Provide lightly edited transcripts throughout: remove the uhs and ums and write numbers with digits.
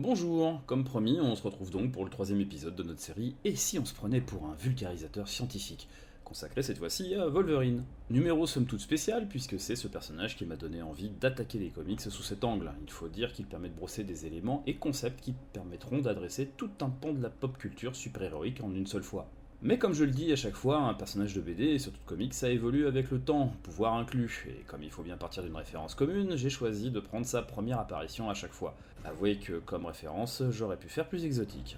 Bonjour, comme promis, on se retrouve donc pour le troisième épisode de notre série Et si on se prenait pour un vulgarisateur scientifique, consacré cette fois-ci à Wolverine. Numéro somme toute spécial puisque c'est ce personnage qui m'a donné envie d'attaquer les comics sous cet angle. Il faut dire qu'il permet de brosser des éléments et concepts qui permettront d'adresser tout un pan de la pop culture super-héroïque en une seule fois. Mais comme je le dis à chaque fois, un personnage de BD et surtout de comics, ça évolue avec le temps, pouvoir inclus, et comme il faut bien partir d'une référence commune, j'ai choisi de prendre sa première apparition à chaque fois. Avouez que comme référence, j'aurais pu faire plus exotique.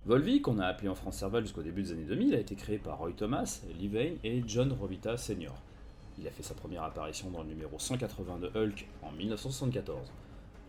Volvi, qu'on a appelé en France Serval jusqu'au début des années 2000, a été créé par Roy Thomas, Lee Vane et John Romita Sr. Il a fait sa première apparition dans le numéro 180 de Hulk en 1974.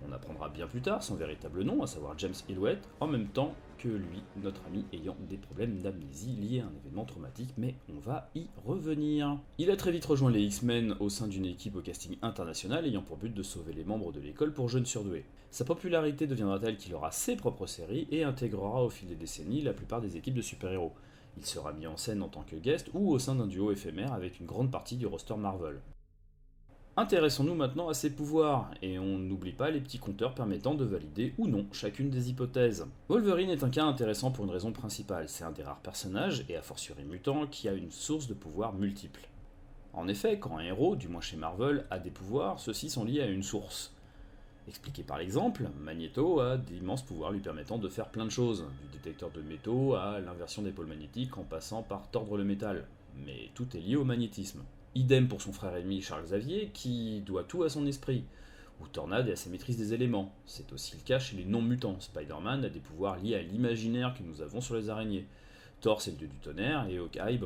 On apprendra bien plus tard son véritable nom, à savoir James Hillwett, en même temps que lui, notre ami ayant des problèmes d'amnésie liés à un événement traumatique, mais on va y revenir. Il a très vite rejoint les X-Men au sein d'une équipe au casting international ayant pour but de sauver les membres de l'école pour jeunes surdoués. Sa popularité deviendra telle qu'il aura ses propres séries et intégrera au fil des décennies la plupart des équipes de super-héros. Il sera mis en scène en tant que guest ou au sein d'un duo éphémère avec une grande partie du roster Marvel. Intéressons-nous maintenant à ses pouvoirs, et on n'oublie pas les petits compteurs permettant de valider ou non chacune des hypothèses. Wolverine est un cas intéressant pour une raison principale, c'est un des rares personnages, et a fortiori mutant, qui a une source de pouvoirs multiples. En effet, quand un héros, du moins chez Marvel, a des pouvoirs, ceux-ci sont liés à une source. Expliqué par l'exemple, Magneto a d'immenses pouvoirs lui permettant de faire plein de choses, du détecteur de métaux à l'inversion des pôles magnétiques en passant par tordre le métal. Mais tout est lié au magnétisme. Idem pour son frère ennemi Charles Xavier, qui doit tout à son esprit, ou Tornade et à sa maîtrise des éléments. C'est aussi le cas chez les non-mutants. Spider-Man a des pouvoirs liés à l'imaginaire que nous avons sur les araignées. Thor, c'est le dieu du tonnerre, et Hawkeye,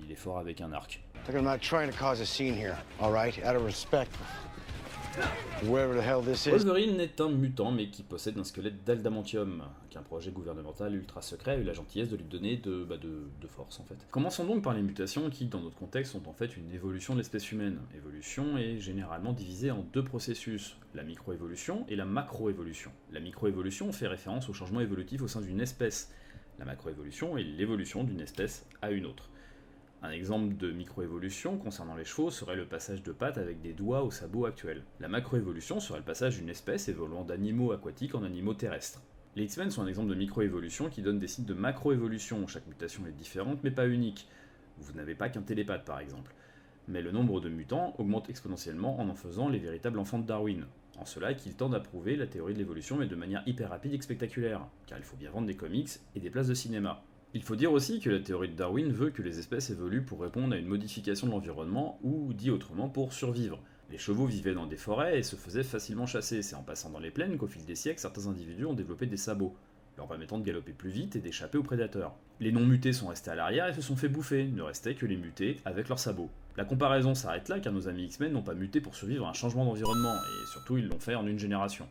il est fort avec un arc. I'm not trying to cause a scene here, all right? Out of respect. Whoever the hell this is. Wolverine est un mutant, mais qui possède un squelette d'adamantium, qu'un projet gouvernemental ultra secret a eu la gentillesse de lui donner de force en fait. Commençons donc par les mutations qui, dans notre contexte, sont en fait une évolution de l'espèce humaine. Évolution est généralement divisée en deux processus, la microévolution et la macroévolution. La microévolution fait référence au changement évolutif au sein d'une espèce. La macroévolution est l'évolution d'une espèce à une autre. Un exemple de microévolution concernant les chevaux serait le passage de pattes avec des doigts aux sabots actuels. La macroévolution serait le passage d'une espèce évoluant d'animaux aquatiques en animaux terrestres. Les X-Men sont un exemple de microévolution qui donne des signes de macroévolution. Chaque mutation est différente mais pas unique. Vous n'avez pas qu'un télépathe par exemple. Mais le nombre de mutants augmente exponentiellement en faisant les véritables enfants de Darwin. En cela qu'ils tendent à prouver la théorie de l'évolution mais de manière hyper rapide et spectaculaire, car il faut bien vendre des comics et des places de cinéma. Il faut dire aussi que la théorie de Darwin veut que les espèces évoluent pour répondre à une modification de l'environnement, ou dit autrement pour survivre. Les chevaux vivaient dans des forêts et se faisaient facilement chasser, c'est en passant dans les plaines qu'au fil des siècles, certains individus ont développé des sabots, leur permettant de galoper plus vite et d'échapper aux prédateurs. Les non-mutés sont restés à l'arrière et se sont fait bouffer, ne restaient que les mutés avec leurs sabots. La comparaison s'arrête là car nos amis X-Men n'ont pas muté pour survivre à un changement d'environnement, et surtout ils l'ont fait en une génération.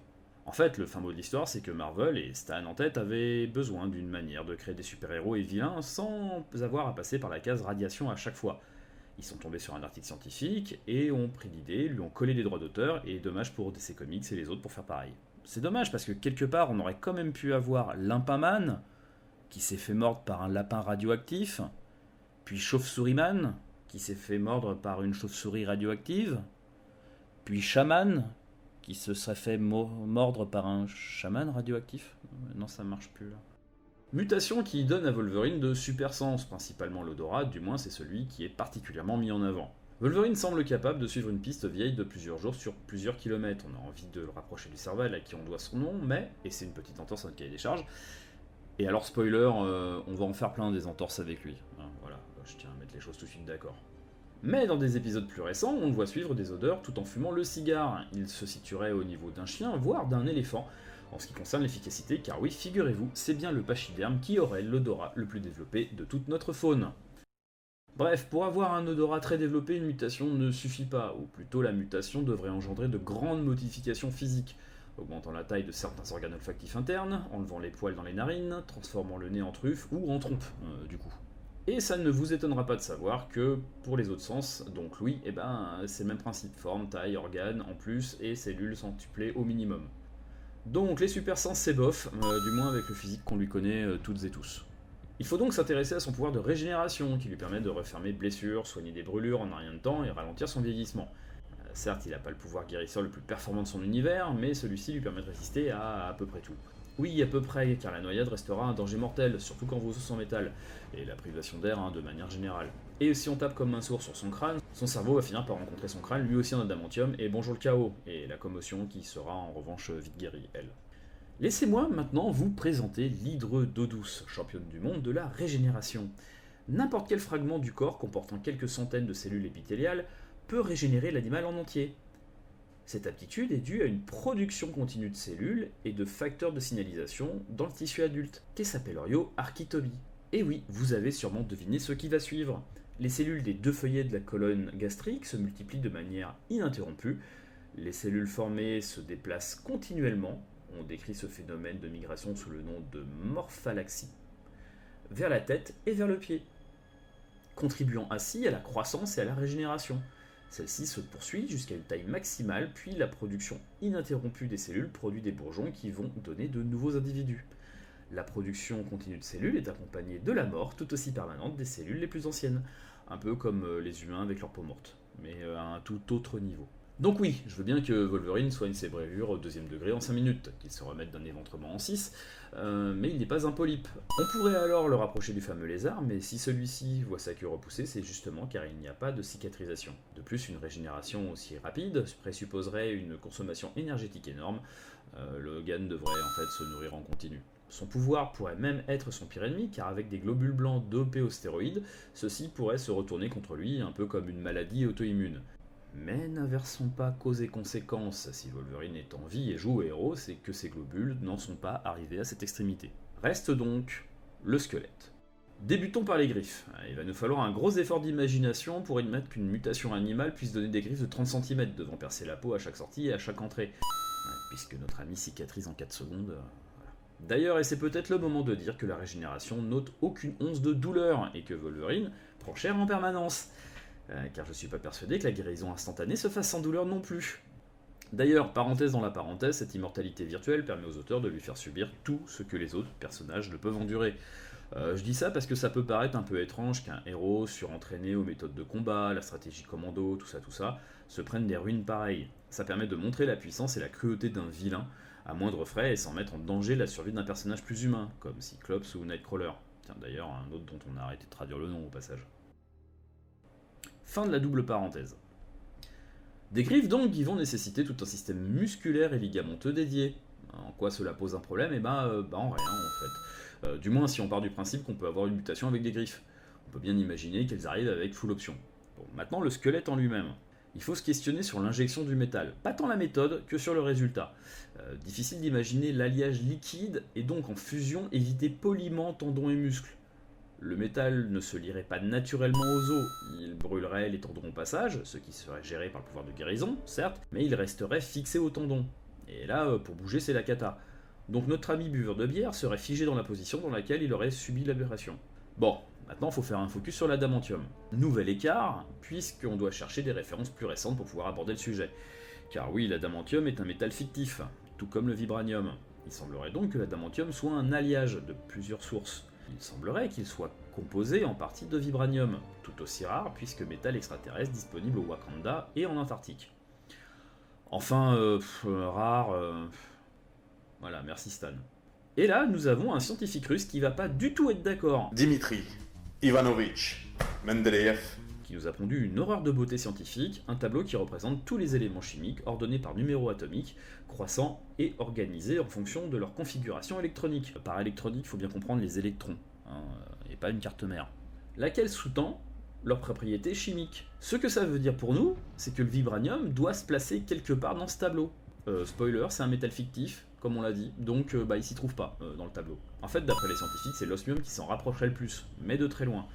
En fait, le fin mot de l'histoire, c'est que Marvel, et Stan en tête, avaient besoin d'une manière de créer des super-héros et vilains sans avoir à passer par la case radiation à chaque fois. Ils sont tombés sur un article scientifique et ont pris l'idée, lui ont collé les droits d'auteur, et dommage pour DC Comics et les autres pour faire pareil. C'est dommage parce que quelque part, on aurait quand même pu avoir Limpaman, qui s'est fait mordre par un lapin radioactif, puis Chauve-souris-Man, qui s'est fait mordre par une chauve-souris radioactive, puis Shaman, qui se serait fait mordre par un chaman radioactif. Non, ça marche plus là. Mutation qui donne à Wolverine de super sens, principalement l'odorat, du moins c'est celui qui est particulièrement mis en avant. Wolverine semble capable de suivre une piste vieille de plusieurs jours sur plusieurs kilomètres. On a envie de le rapprocher du Serval à qui on doit son nom, mais, et c'est une petite entorse à notre cahier des charges, et alors spoiler, on va en faire plein des entorses avec lui. Voilà, je tiens à mettre les choses tout de suite d'accord. Mais dans des épisodes plus récents, on le voit suivre des odeurs tout en fumant le cigare. Il se situerait au niveau d'un chien, voire d'un éléphant, en ce qui concerne l'efficacité, car oui, figurez-vous, c'est bien le pachyderme qui aurait l'odorat le plus développé de toute notre faune. Bref, pour avoir un odorat très développé, une mutation ne suffit pas, ou plutôt la mutation devrait engendrer de grandes modifications physiques, augmentant la taille de certains organes olfactifs internes, enlevant les poils dans les narines, transformant le nez en truffe ou en trompe, du coup. Et ça ne vous étonnera pas de savoir que pour les autres sens, donc l'ouïe, c'est le même principe, forme, taille, organes en plus et cellules centuplées au minimum. Donc les super sens c'est bof, du moins avec le physique qu'on lui connaît toutes et tous. Il faut donc s'intéresser à son pouvoir de régénération qui lui permet de refermer blessures, soigner des brûlures en un rien de temps et ralentir son vieillissement. Certes, il n'a pas le pouvoir guérisseur le plus performant de son univers, mais celui-ci lui permet de résister à peu près tout. Oui, à peu près, car la noyade restera un danger mortel, surtout quand vos os sont en métal, et la privation d'air de manière générale. Et si on tape comme un sourd sur son crâne, son cerveau va finir par rencontrer son crâne, lui aussi en adamantium, et bonjour le chaos, et la commotion qui sera en revanche vite guérie, elle. Laissez-moi maintenant vous présenter l'hydre d'eau douce, championne du monde de la régénération. N'importe quel fragment du corps comportant quelques centaines de cellules épithéliales peut régénérer l'animal en entier. Cette aptitude est due à une production continue de cellules et de facteurs de signalisation dans le tissu adulte, qu'est s'appellerio architobie. Et oui, vous avez sûrement deviné ce qui va suivre. Les cellules des deux feuillets de la colonne gastrique se multiplient de manière ininterrompue, les cellules formées se déplacent continuellement, on décrit ce phénomène de migration sous le nom de morphalaxie, vers la tête et vers le pied, contribuant ainsi à la croissance et à la régénération. Celle-ci se poursuit jusqu'à une taille maximale, puis la production ininterrompue des cellules produit des bourgeons qui vont donner de nouveaux individus. La production continue de cellules est accompagnée de la mort tout aussi permanente des cellules les plus anciennes, un peu comme les humains avec leur peau morte, mais à un tout autre niveau. Donc oui, je veux bien que Wolverine soigne ses brûlures au 2e degré en 5 minutes, qu'il se remette d'un éventrement en 6, mais il n'est pas un polype. On pourrait alors le rapprocher du fameux lézard, mais si celui-ci voit sa queue repoussée, c'est justement car il n'y a pas de cicatrisation. De plus, une régénération aussi rapide présupposerait une consommation énergétique énorme, le GAN devrait en fait se nourrir en continu. Son pouvoir pourrait même être son pire ennemi, car avec des globules blancs dopés aux stéroïdes, ceux-ci pourraient se retourner contre lui, un peu comme une maladie auto-immune. Mais n'inversons pas cause et conséquence, si Wolverine est en vie et joue au héros, c'est que ces globules n'en sont pas arrivés à cette extrémité. Reste donc le squelette. Débutons par les griffes. Il va nous falloir un gros effort d'imagination pour admettre qu'une mutation animale puisse donner des griffes de 30 cm devant percer la peau à chaque sortie et à chaque entrée. Puisque notre ami cicatrise en 4 secondes. Voilà. D'ailleurs, et c'est peut-être le moment de dire que la régénération n'ôte aucune once de douleur et que Wolverine prend cher en permanence. Car je suis pas persuadé que la guérison instantanée se fasse sans douleur non plus. D'ailleurs, parenthèse dans la parenthèse, cette immortalité virtuelle permet aux auteurs de lui faire subir tout ce que les autres personnages ne peuvent endurer. Je dis ça parce que ça peut paraître un peu étrange qu'un héros surentraîné aux méthodes de combat, la stratégie commando, tout ça, se prenne des ruines pareilles. Ça permet de montrer la puissance et la cruauté d'un vilain, à moindre frais et sans mettre en danger la survie d'un personnage plus humain, comme Cyclops ou Nightcrawler. Tiens, d'ailleurs, un autre dont on a arrêté de traduire le nom au passage. Fin de la double parenthèse. Des griffes donc qui vont nécessiter tout un système musculaire et ligamenteux dédié. En quoi cela pose un problème? En rien en fait. Du moins si on part du principe qu'on peut avoir une mutation avec des griffes. On peut bien imaginer qu'elles arrivent avec full option. Bon, maintenant le squelette en lui-même. Il faut se questionner sur l'injection du métal, pas tant la méthode que sur le résultat. Difficile d'imaginer l'alliage liquide et donc en fusion éviter poliment tendons et muscles. Le métal ne se lierait pas naturellement aux os, il brûlerait les tendons au passage, ce qui serait géré par le pouvoir de guérison, certes, mais il resterait fixé aux tendons. Et là, pour bouger, c'est la cata. Donc notre ami buveur de bière serait figé dans la position dans laquelle il aurait subi l'aberration. Bon, maintenant il faut faire un focus sur l'adamantium. Nouvel écart, puisqu'on doit chercher des références plus récentes pour pouvoir aborder le sujet. Car oui, l'adamantium est un métal fictif, tout comme le vibranium. Il semblerait donc que l'adamantium soit un alliage de plusieurs sources. Il semblerait qu'il soit composé en partie de vibranium, tout aussi rare puisque métal extraterrestre disponible au Wakanda et en Antarctique. Enfin, rare... Voilà, merci Stan. Et là, nous avons un scientifique russe qui va pas du tout être d'accord. Dimitri Ivanovitch Mendeleïev. Qui nous a pondu une horreur de beauté scientifique, un tableau qui représente tous les éléments chimiques ordonnés par numéro atomique, croissants et organisés en fonction de leur configuration électronique. Par électronique, il faut bien comprendre les électrons, et pas une carte mère. Laquelle sous-tend leurs propriétés chimiques. Ce que ça veut dire pour nous, c'est que le vibranium doit se placer quelque part dans ce tableau. Spoiler, c'est un métal fictif, comme on l'a dit, donc il s'y trouve pas dans le tableau. En fait, d'après les scientifiques, c'est l'osmium qui s'en rapprocherait le plus, mais de très loin.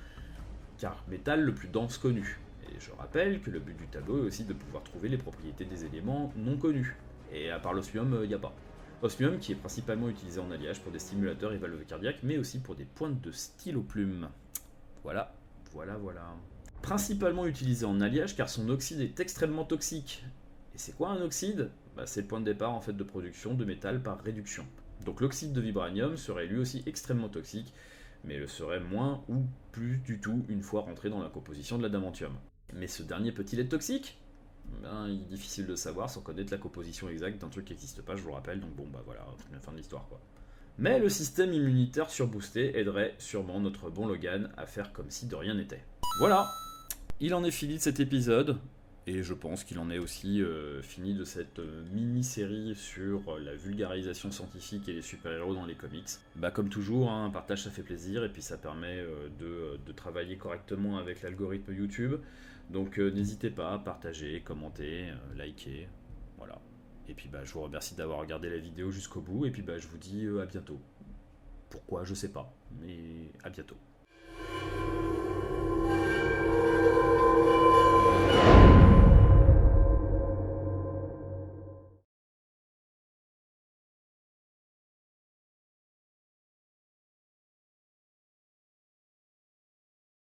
Car métal le plus dense connu. Et je rappelle que le but du tableau est aussi de pouvoir trouver les propriétés des éléments non connus. Et à part l'osmium, il n'y a pas. Osmium qui est principalement utilisé en alliage pour des stimulateurs et valves cardiaques, mais aussi pour des pointes de stylo plume. Voilà. Principalement utilisé en alliage car son oxyde est extrêmement toxique. Et c'est quoi un oxyde? C'est le point de départ en fait de production de métal par réduction. Donc l'oxyde de vibranium serait lui aussi extrêmement toxique, mais le serait moins ou plus du tout une fois rentré dans la composition de l'adamantium. Mais ce dernier peut-il être toxique? Il est difficile de savoir sans connaître la composition exacte d'un truc qui n'existe pas, je vous le rappelle, donc bon voilà, fin de l'histoire quoi. Mais le système immunitaire surboosté aiderait sûrement notre bon Logan à faire comme si de rien n'était. Voilà, il en est fini de cet épisode, et je pense qu'il en est aussi fini de cette mini-série sur la vulgarisation scientifique et les super-héros dans les comics. Bah comme toujours, un partage ça fait plaisir, et puis ça permet de travailler correctement avec l'algorithme YouTube. Donc n'hésitez pas à partager, commenter, liker, voilà. Et puis bah, je vous remercie d'avoir regardé la vidéo jusqu'au bout, et puis bah, je vous dis à bientôt. Pourquoi, je sais pas, mais à bientôt.